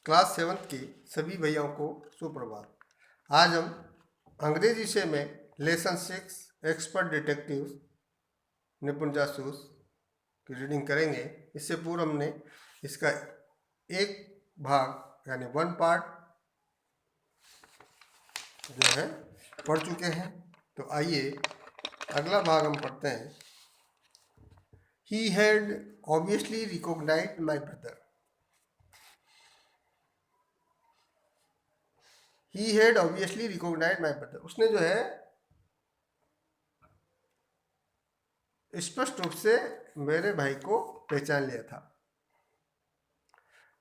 Class 7th के सभी भैयाओं को सुप्रभात। आज हम अंग्रेजी विषय में लेसन 6 एक्सपर्ट डिटेक्टिव्स निपुण जासूस की रीडिंग करेंगे। इससे पूर्व हमने इसका एक भाग यानी 1 पार्ट जो है पढ़ चुके हैं। तो आइए अगला भाग हम पढ़ते हैं। He had obviously recognized my brother. He had obviously recognized my brother. उसने जो है स्पष्ट रूप से मेरे भाई को पहचान लिया था।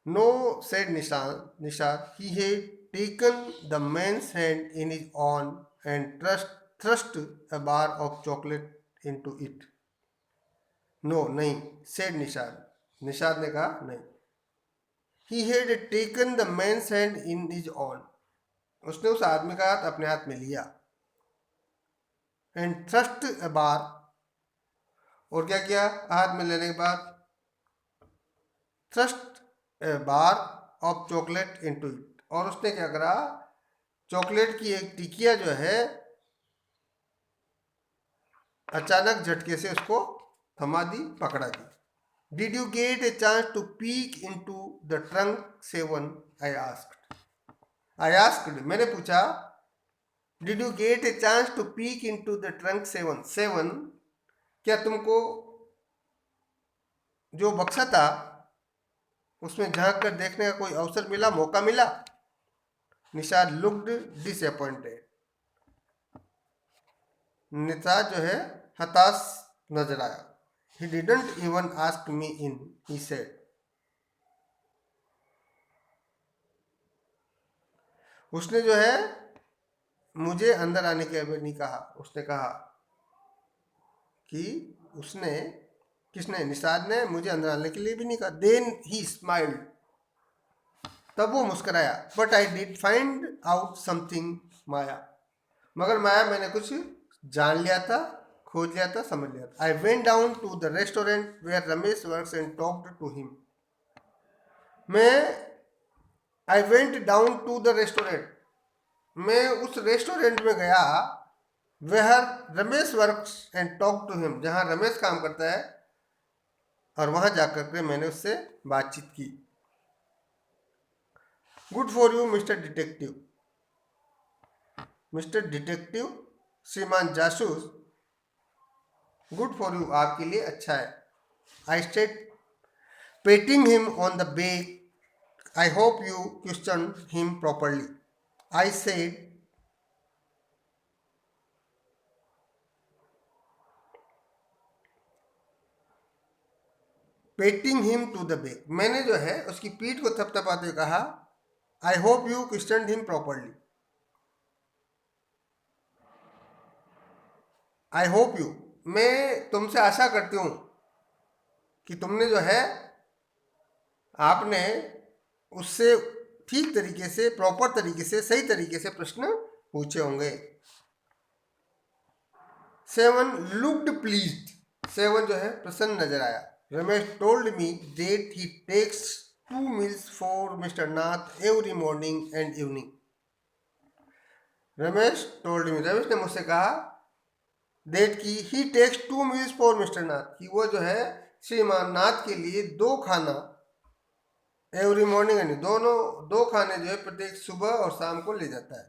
No said Nishad he had taken the man's hand in his own and thrust a bar of chocolate into it. No नहीं, सेड निशाद ने कहा नहीं। He had taken the man's hand in his own, उसने उस आदमी का हाथ अपने हाथ में लिया। एंड थ्रस्ट अ बार, और क्या किया हाथ में लेने के बाद? Thrust A bar of chocolate into it, और उसने क्या करा, चॉकलेट की एक टिकिया जो है अचानक झटके से उसको थमा दी, पकड़ा दी। Did you get a chance to peek into the trunk 7? I asked, मैंने पूछा। Did you get a chance to peek into the trunk 7, क्या तुमको जो बक्सा था उसमें झांक कर देखने का कोई अवसर मिला, मौका मिला? निशाद लुक्ड डिसअपॉइंटेड, निशाद जो है हताश नजर आया। He didn't even ask me in, he said. उसने जो है मुझे अंदर आने के लिए नहीं कहा। उसने कहा कि उसने, किसने? निशाद ने मुझे अंदर आने के लिए भी नहीं कहा। देन ही स्माइल्ड, तब वो मुस्कुराया। But I did find out something Maya, मगर माया मैंने कुछ जान लिया था, खोज लिया था, समझ लिया था। I went down to the restaurant where Ramesh works and talked to him. I went down to the restaurant, मैं उस रेस्टोरेंट में गया where Ramesh works and talk to him, जहां रमेश काम करता है, और वहां जाकर के मैंने उससे बातचीत की। Good for you mister detective, mister detective श्रीमान जासूस, गुड फॉर यू आपके लिए अच्छा है। I stayed patting him on the back, I hope you question him properly. I said patting him to the back, मैंने जो है उसकी पीठ को थपथपाते हुए कहा, I hope you question him properly. I hope you, मैं तुमसे आशा करती हूं कि तुमने जो है आपने उससे ठीक तरीके से, प्रॉपर तरीके से, सही तरीके से प्रश्न पूछे होंगे। 7 लुक्ड प्लीज्ड, 7 जो है प्रसन्न नजर आया। Ramesh told me that he takes 2 meals for mister Nath every morning and evening. Ramesh told me, Ramesh ने मुझसे कहा दैट की he takes 2 meals for mister Nath, कि वो जो है श्रीमान नाथ के लिए 2 खाना, एवरी मॉर्निंग एंड, दोनों 2 खाने जो है प्रत्येक सुबह और शाम को ले जाता है।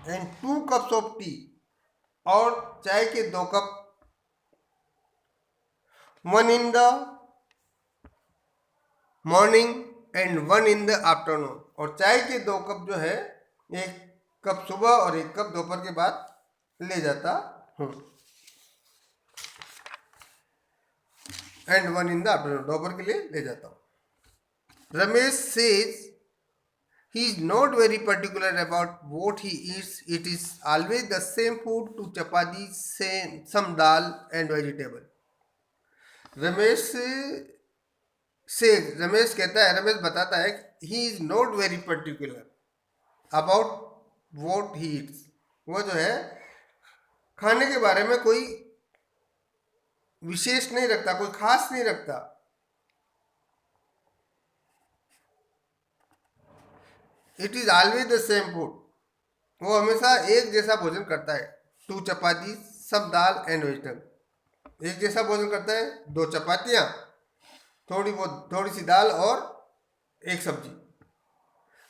एंड 2 cups ऑफ टी, और चाय के 2 cup, 1 in the morning and 1 in the afternoon, और चाय के 2 कप जो है, 1 कप सुबह और 1 कप दोपहर के बाद ले जाता हूँ। एंड 1 in the आफ्टरनून, दोपहर के लिए ले जाता हूँ। Ramesh says he is not very particular about what he eats. It is always the same food, to chapati, some dal and vegetable. Ramesh कहता है, रमेश बताता है he is not very particular about what he eats. वो जो है खाने के बारे में कोई विशेष नहीं रखता, कोई खास नहीं रखता। It is always the same food, वो हमेशा एक जैसा भोजन करता है। 2 चपाती, सब दाल एंड वेजिटेबल, एक जैसा भोजन करता है, 2 चपातियाँ, थोड़ी सी दाल और एक सब्जी।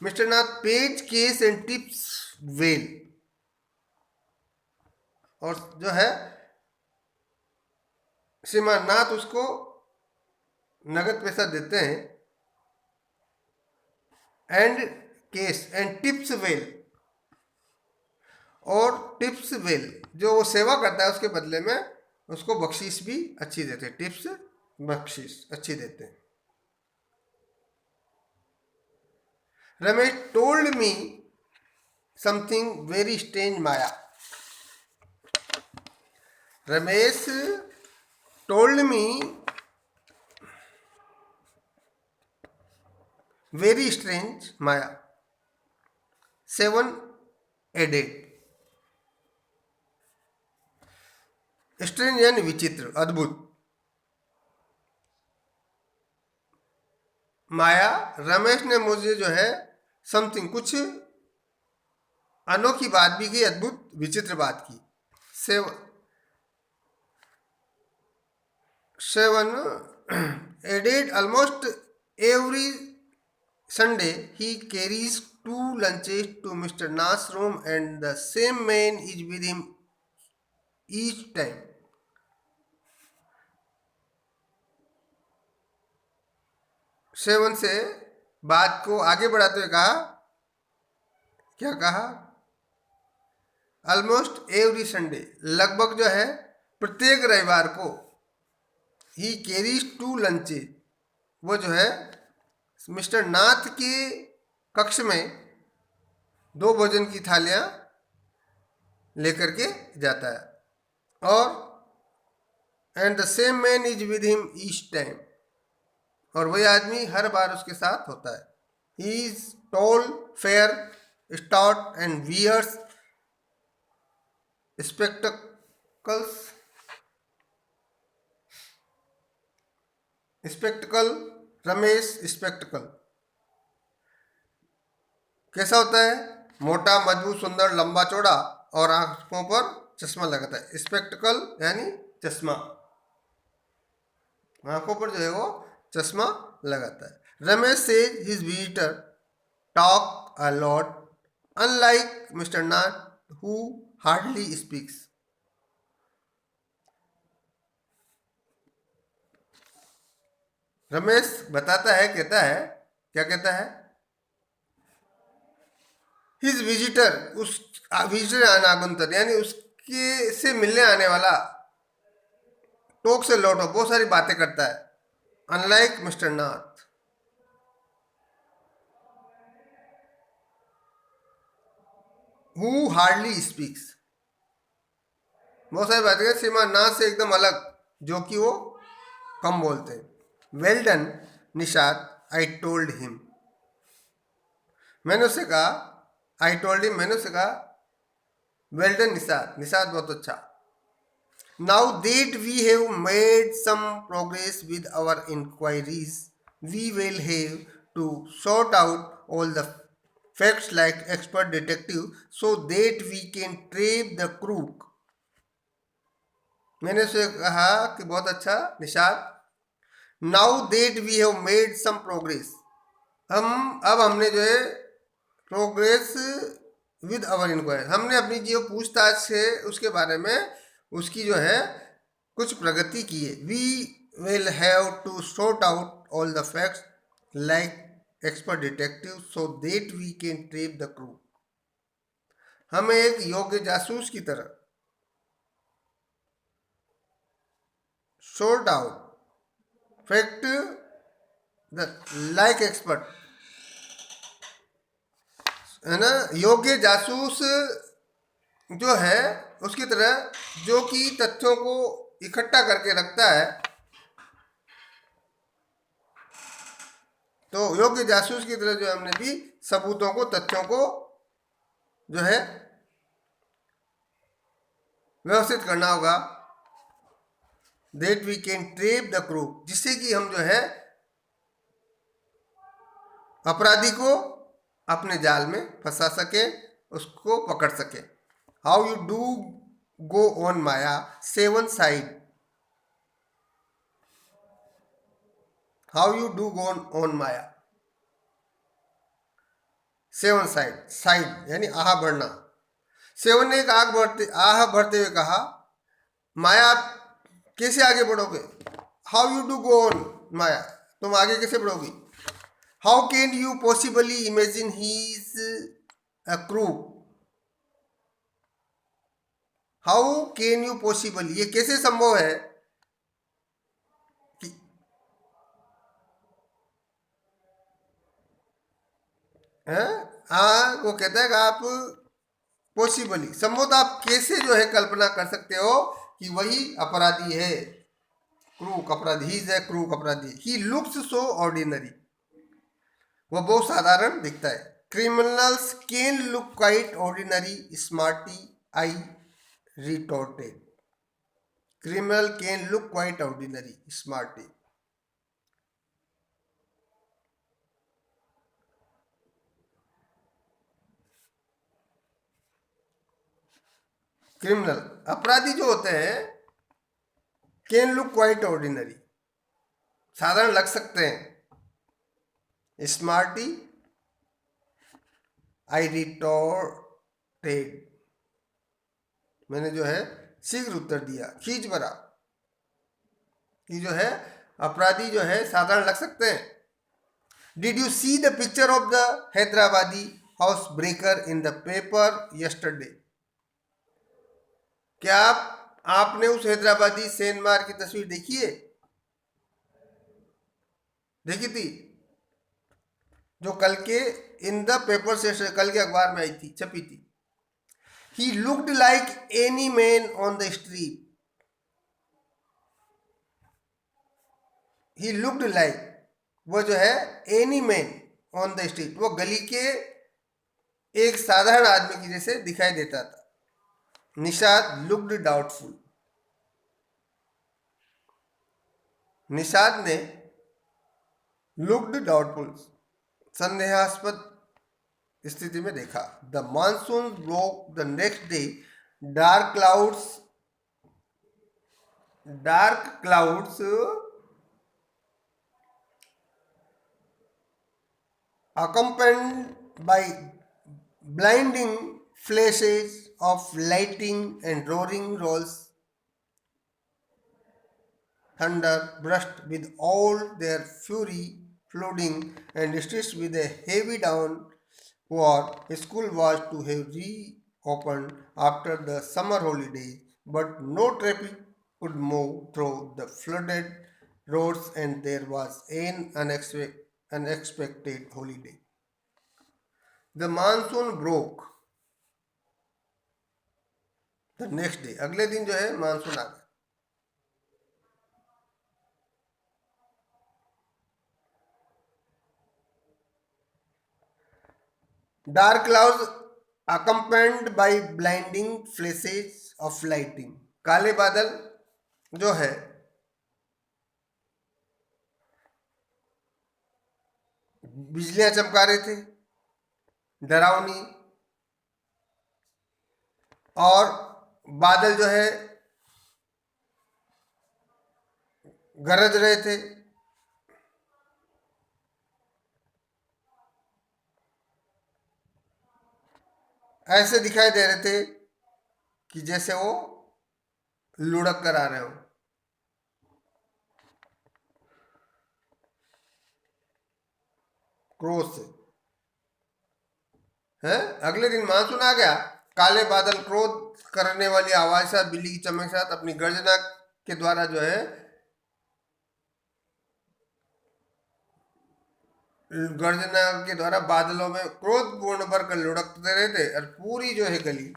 Mister Nath page case and tips well, और जो है श्रीमान नाथ उसको नगद पैसा देते हैं। And case and tips well, और टिप्स वेल, जो वो सेवा करता है उसके बदले में उसको बख्शीश भी अच्छी देते हैं। टिप्स बख्शीश अच्छी देते हैं। Ramesh told me something very strange Maya, Ramesh told me very strange Maya 7 added. Strange यानी विचित्र, अद्भुत। माया, रमेश ने मुझे जो है समथिंग, कुछ अनोखी बात भी की, अद्भुत विचित्र बात की। 7 added almost every Sunday he carries 2 lunches to Mr. Na's room and the same man is with him each time. 7 से बात को आगे बढ़ाते हुए कहा, क्या कहा? ऑलमोस्ट एवरी संडे, लगभग जो है प्रत्येक रविवार को, ही कैरीज 2 लंचेज, वो जो है मिस्टर नाथ के कक्ष में 2 भोजन की थालियां लेकर के जाता है। और and the same man is with him each time, और वही आदमी हर बार उसके साथ होता है। He is tall, fair, stout and wears spectacle. Ramesh spectacle कैसा होता है? मोटा, मजबूत, सुंदर, लंबा चौड़ा और आंखों पर चश्मा लगाता है। स्पेक्टिकल यानी चश्मा, आंखों पर जो है वो चश्मा लगाता है। Ramesh says his visitor talk a lot unlike mister Nath who hardly speaks. Ramesh बताता है, कहता है, क्या कहता है? हिज विजिटर, उस विजिटर आगंतुक यानी उसके से मिलने आने वाला, टोक से लौटो, बहुत सारी बातें करता है। Unlike mister Nath, who hardly speaks, बहुत सारी बातें करते, श्रीमान नाथ से एकदम अलग, जो कि वो कम बोलते हैं। Well done Nishad, I told him, मैंने उससे कहा, आई टोल्ड हिम, मैंने उससे कहा, वेल डन निषाद, निषाद बहुत अच्छा। Now that we have made some progress with our inquiries, we will have to sort out all the facts like expert detective so that we can trap the crook। मैंने उसे कहा कि बहुत अच्छा Nishad, now that we have made some progress, अब हमने जो है प्रोग्रेस विद आवर इंक्वायरी, हमने अपनी जो पूछताछ है उसके बारे में उसकी जो है कुछ प्रगति की है। We will have to sort out all the facts like expert detective so that we can trap the crew, हमें एक योग्य जासूस की तरह sort out fact the like expert, है ना, योग्य जासूस जो है उसकी तरह, जो कि तथ्यों को इकट्ठा करके रखता है। तो योग्य जासूस की तरह जो हमने भी सबूतों को, तथ्यों को जो है व्यवस्थित करना होगा। That we can trap the crew, जिससे कि हम जो है अपराधी को अपने जाल में फंसा सके, उसको पकड़ सके। How you do go on Maya seven side, how you do go on Maya seven side, side यानी आह बढ़ना। सेवन ने एक आह भरते हुए कहा, माया आप कैसे आगे बढ़ोगे? How you do go on Maya, तुम आगे कैसे बढ़ोगी? How can you possibly imagine he is a crook, how can you possibly, ये कैसे संभव है कि है? हाँ, वो कहता है कि आप पॉसिबली, संभवतः आप कैसे जो है कल्पना कर सकते हो कि वही अपराधी है, क्रूक अपराधी, ही इज ए क्रूक अपराधी। ही लुक्स सो ऑर्डिनरी, वह बहुत साधारण दिखता है। Criminals can look quite ordinary smarty, I retorted. Criminal can look quite ordinary smarty. Criminal अपराधी जो होते हैं, कैन लुक क्वाइट ऑर्डिनरी, साधारण लग सकते हैं। स्मार्टी, आई रिटोर्टेड, मैंने जो है शीघ्र उत्तर दिया, खींच भरा कि जो है अपराधी जो है साधारण लग सकते हैं। Did you see the picture of the Hyderabadi house breaker in the paper yesterday, क्या आपने उस हैदराबादी सेनमार की तस्वीर देखी है? देखी थी, जो कल के इन द पेपर से, कल के अखबार में आई थी, छपी थी। He looked like any man on the street, he looked like, वो जो है any man on the street, वो गली के एक साधारण आदमी की जैसे दिखाई देता था। निषाद लुक्ड डाउटफुल, निषाद ने लुक्ड डाउटफुल, संदेहास्पद स्थिति में देखा। The monsoon broke the next day, dark clouds, dark clouds accompanied by blinding flashes of lightning and roaring rolls, thunder burst with all their fury, flooding and streets with a heavy downpour. School was to have reopened after the summer holidays, but no traffic could move through the flooded roads, and there was an unexpected holiday. The monsoon broke the next day, अगले दिन जो है monsoon आ गया। Dark clouds accompanied by blinding flashes of lightning, काले बादल जो है बिजलियां चमका रहे थे, डरावनी, और बादल जो है गरज रहे थे। ऐसे दिखाई दे रहे थे कि जैसे वो लुढ़क कर आ रहे हो। क्रोध से है, अगले दिन मानसून आ गया, काले बादल क्रोध करने वाली आवाज साथ, बिल्ली की चमक साथ अपनी गर्जना के द्वारा जो है, गर्जना के द्वारा बादलों में क्रोधपूर्ण भरकर लुढ़कते रहते, और पूरी जो है गली,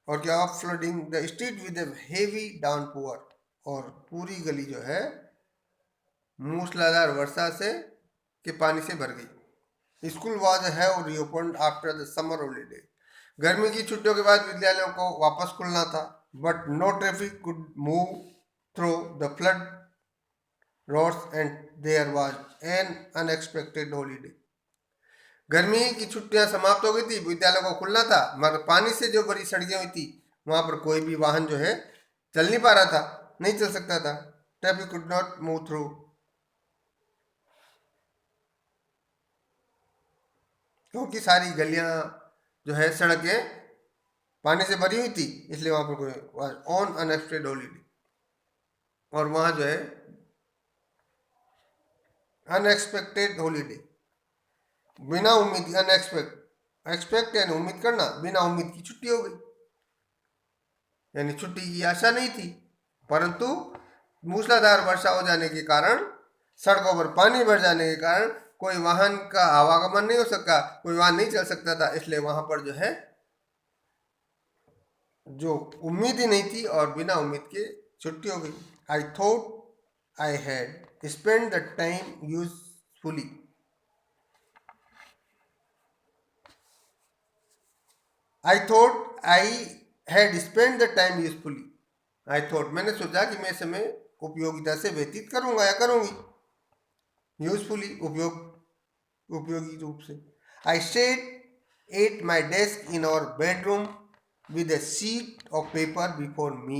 और क्या, flooding the street with heavy downpour, और पूरी गली जो है मूसलाधार वर्षा से के पानी से भर गई। School was have reopened after the summer holiday, गर्मी की छुट्टियों के बाद विद्यालयों को वापस खुलना था, but no traffic could move through the flood roads and there was an unexpected holiday. गर्मी की छुट्टियां समाप्त हो गई थी, विद्यालय को खुलना था, मगर पानी से जो बड़ी सड़कें हुई थी वहां पर कोई भी वाहन जो है चल नहीं पा रहा था, नहीं चल सकता था। Traffic could not move through, क्योंकि सारी गलियां जो है सड़कें पानी से भरी हुई थी, इसलिए वहां पर कोई ऑन अनएक्सपेक्टेड हॉलीडे, और वहां जो है अनएक्सपेक्टेड हॉलीडे, बिना उम्मीद, अनएक्सपेक्ट, एक्सपेक्ट यानी उम्मीद करना, बिना उम्मीद की छुट्टी हो गई, यानी छुट्टी की आशा नहीं थी, परंतु मूसलाधार वर्षा हो जाने के कारण, सड़कों पर पानी भर जाने के कारण कोई वाहन का आवागमन नहीं हो सका, कोई वाहन नहीं चल सकता था, इसलिए वहां पर जो है जो उम्मीद ही नहीं थी और बिना उम्मीद के छुट्टी हो गई। I thought I had spend the time usefully, I thought I had spend the time usefully, I thought मैंने सोचा कि मैं समय उपयोगिता से व्यतीत करूंगा या करूंगी, यूजफुली उपयोगी रूप से। I sat at my desk in our bedroom with a sheet of paper before me.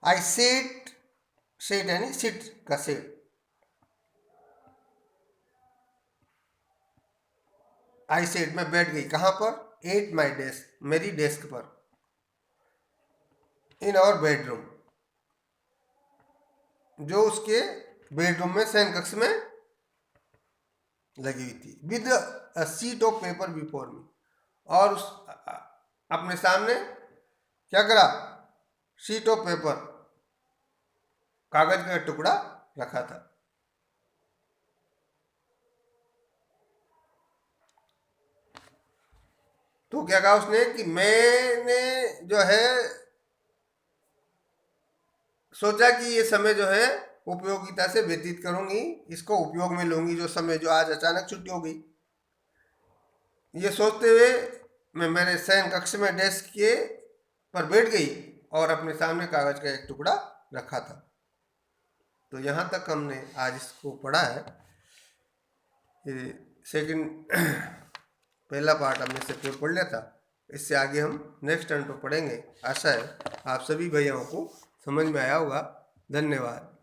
I sat यानी sit का सेट, आई सेट मैं बैठ गई, कहाँ पर, एट माई डेस्क मेरी डेस्क पर, इन आवर बेडरूम जो उसके बेडरूम में शयन कक्ष में लगी हुई थी, with a sheet of paper before me, और उस अपने सामने क्या करा, शीट ऑफ पेपर कागज का टुकड़ा रखा था। तो क्या कहा उसने कि मैंने जो है सोचा कि ये समय जो है उपयोगिता से व्यतीत करूंगी, इसको उपयोग में लूंगी, जो समय जो आज अचानक छुट्टी हो गई। ये सोचते हुए मैं मेरे शयन कक्ष में डेस्क के पर बैठ गई और अपने सामने कागज का एक टुकड़ा रखा था। तो यहाँ तक हमने आज इसको पढ़ा है। ये सेकंड पहला पार्ट हमने से पूरा पढ़ लिया था, इससे आगे हम नेक्स्ट टर्न पर पढ़ेंगे। आशा है आप सभी भैयाओं को समझ में आया होगा। धन्यवाद।